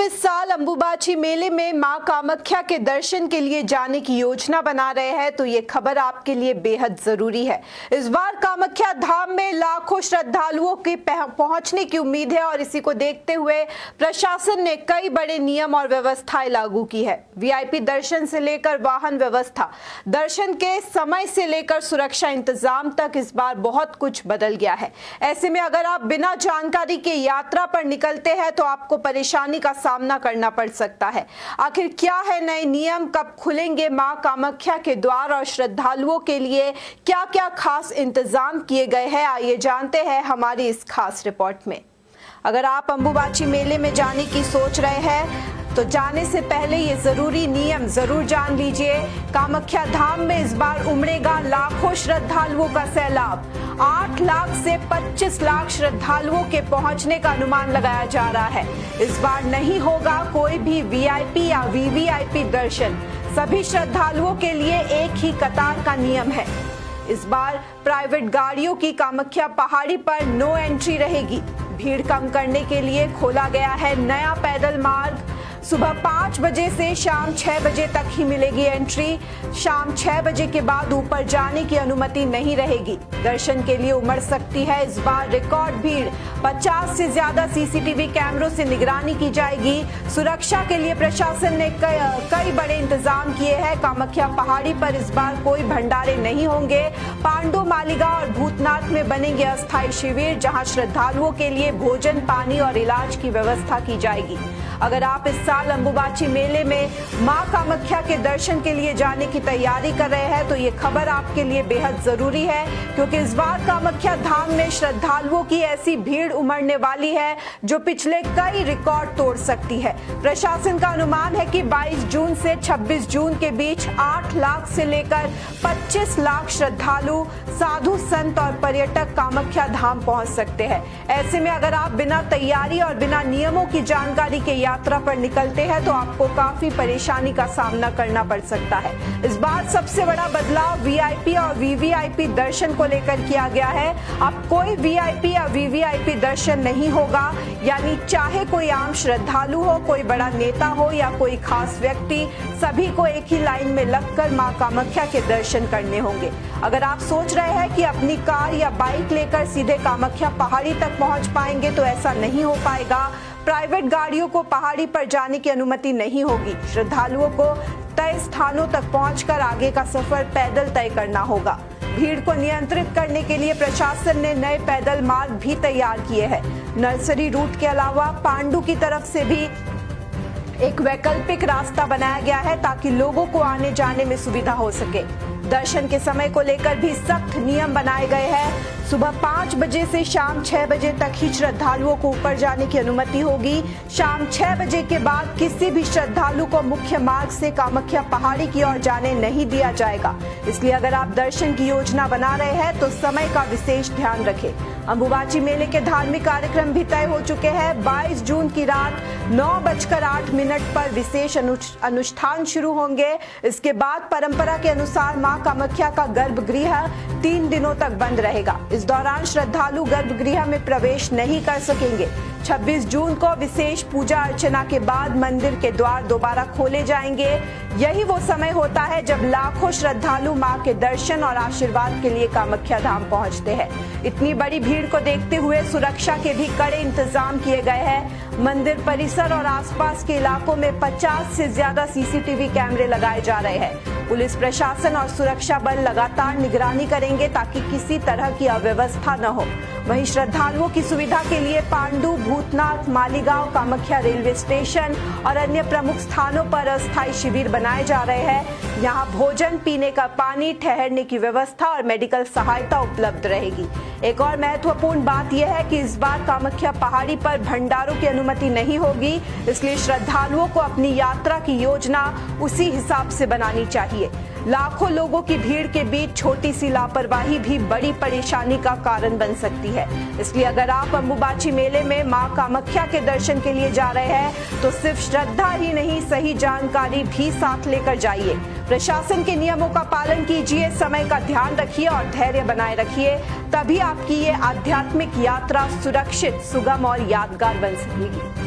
इस साल अंबुबाची मेले में मां कामाख्या के दर्शन के लिए जाने की योजना बना रहे हैं तो ये खबर आपके लिए बेहद जरूरी है। इस बार कामाख्या धाम में लाखों श्रद्धालुओं के पहुंचने की उम्मीद है और इसी को देखते हुए प्रशासन ने कई बड़े नियम और व्यवस्थाएं लागू की है। वीआईपी दर्शन से लेकर वाहन व्यवस्था, दर्शन के समय से लेकर सुरक्षा इंतजाम तक इस बार बहुत कुछ बदल गया है। ऐसे में अगर आप बिना जानकारी के यात्रा पर निकलते हैं तो आपको परेशानी का सामना करना पड़ सकता है। आखिर क्या है नए नियम, कब खुलेंगे मां कामाख्या के द्वार और श्रद्धालुओं के लिए क्या क्या खास इंतजाम किए गए हैं, आइए जानते हैं हमारी इस खास रिपोर्ट में। अगर आप अंबुबाची मेले में जाने की सोच रहे हैं तो जाने से पहले ये जरूरी नियम जरूर जान लीजिए। कामाख्या धाम में इस बार उमड़ेगा लाखों श्रद्धालुओं का सैलाब। 8 लाख से 25 लाख श्रद्धालुओं के पहुंचने का अनुमान लगाया जा रहा है। इस बार नहीं होगा कोई भी वीआईपी या वीवीआईपी दर्शन, सभी श्रद्धालुओं के लिए एक ही कतार का नियम है। इस बार प्राइवेट गाड़ियों की कामाख्या पहाड़ी पर नो एंट्री रहेगी। भीड़ कम करने के लिए खोला गया है नया पैदल मार्ग। सुबह 5 बजे से शाम 6 बजे तक ही मिलेगी एंट्री। शाम 6 बजे के बाद ऊपर जाने की अनुमति नहीं रहेगी। दर्शन के लिए उमड़ सकती है इस बार रिकॉर्ड भीड़। 50 से ज्यादा सीसीटीवी कैमरों से निगरानी की जाएगी। सुरक्षा के लिए प्रशासन ने कई बड़े इंतजाम किए हैं। कामाख्या पहाड़ी पर इस बार कोई भंडारे नहीं होंगे। पांडु, मालीगांव और भूतनाथ में बनेंगे अस्थायी शिविर, जहां श्रद्धालुओं के लिए भोजन, पानी और इलाज की व्यवस्था की जाएगी। अगर आप इस साल अंबुबाची मेले में मां कामाख्या के दर्शन के लिए जाने की तैयारी कर रहे हैं तो ये खबर आपके लिए बेहद जरूरी है, क्योंकि इस बार कामाख्या धाम में श्रद्धालुओं की ऐसी भीड़ उमड़ने वाली है जो पिछले कई रिकॉर्ड तोड़ सकती है। प्रशासन का अनुमान है कि 22 जून से 26 जून के बीच 8 लाख से लेकर 25 लाख श्रद्धालु, साधु, संत और पर्यटक कामाख्या धाम पहुंच सकते हैं। ऐसे में अगर आप बिना तैयारी और बिना नियमों की जानकारी के यात्रा पर निकलते हैं तो आपको काफी परेशानी का सामना करना पड़ सकता है। इस बार सबसे बड़ा बदलाव वीआईपी और वीवीआईपी दर्शन को लेकर किया गया है। अब कोई वीआईपी या वीवीआईपी दर्शन नहीं होगा, यानी चाहे कोई आम श्रद्धालु हो, कोई बड़ा नेता हो या कोई खास व्यक्ति, सभी को एक ही लाइन में लगकर मां कामाख्या के दर्शन करने होंगे। अगर आप सोच रहे हैं कि अपनी कार या बाइक लेकर सीधे कामाख्या पहाड़ी तक पहुंच पाएंगे तो ऐसा नहीं हो पाएगा। प्राइवेट गाड़ियों को पहाड़ी पर जाने की अनुमति नहीं होगी। श्रद्धालुओं को तय स्थानों तक पहुंचकर आगे का सफर पैदल तय करना होगा। भीड़ को नियंत्रित करने के लिए प्रशासन ने नए पैदल मार्ग भी तैयार किए हैं। नर्सरी रूट के अलावा पांडु की तरफ से भी एक वैकल्पिक रास्ता बनाया गया है ताकि लोगों को आने जाने में सुविधा हो सके। दर्शन के समय को लेकर भी सख्त नियम बनाए गए हैं। सुबह 5 बजे से शाम 6 बजे तक ही श्रद्धालुओं को ऊपर जाने की अनुमति होगी। शाम 6 बजे के बाद किसी भी श्रद्धालु को मुख्य मार्ग से कामाख्या पहाड़ी की ओर जाने नहीं दिया जाएगा। इसलिए अगर आप दर्शन की योजना बना रहे हैं तो समय का विशेष ध्यान रखें। अंबुबाची मेले के धार्मिक कार्यक्रम भी तय हो चुके हैं। 22 जून की रात 9:08 पर विशेष अनुष्ठान शुरू होंगे। इसके बाद परंपरा के अनुसार मां कामाख्या का गर्भगृह 3 दिनों तक बंद रहेगा। इस दौरान श्रद्धालु गर्भगृह में प्रवेश नहीं कर सकेंगे। 26 जून को विशेष पूजा अर्चना के बाद मंदिर के द्वार दोबारा खोले जाएंगे। यही वो समय होता है जब लाखों श्रद्धालु मां के दर्शन और आशीर्वाद के लिए कामाख्या धाम पहुंचते हैं। इतनी बड़ी भीड़ को देखते हुए सुरक्षा के भी कड़े इंतजाम किए गए हैं। मंदिर परिसर और आसपास के इलाकों में 50 से ज्यादा सीसीटीवी कैमरे लगाए जा रहे हैं। पुलिस प्रशासन और सुरक्षा बल लगातार निगरानी करेंगे ताकि किसी तरह की अव्यवस्था न हो। वहीं श्रद्धालुओं की सुविधा के लिए पांडु, भूतनाथ, मालीगांव, कामाख्या रेलवे स्टेशन और अन्य प्रमुख स्थानों पर अस्थायी शिविर बनाए जा रहे हैं। यहाँ भोजन, पीने का पानी, ठहरने की व्यवस्था और मेडिकल सहायता उपलब्ध रहेगी। एक और महत्वपूर्ण बात यह है कि इस बार कामाख्या पहाड़ी पर भंडारों की अनुमति नहीं होगी, इसलिए श्रद्धालुओं को अपनी यात्रा की योजना उसी हिसाब से बनानी चाहिए। लाखों लोगों की भीड़ के बीच छोटी सी लापरवाही भी बड़ी परेशानी का कारण बन सकती है। इसलिए अगर आप अंबुबाची मेले में मां कामाख्या के दर्शन के लिए जा रहे हैं तो सिर्फ श्रद्धा ही नहीं, सही जानकारी भी साथ लेकर जाइए। प्रशासन के नियमों का पालन कीजिए, समय का ध्यान रखिए और धैर्य बनाए रखिए, तभी आपकी ये आध्यात्मिक यात्रा सुरक्षित, सुगम और यादगार बन सकेगी।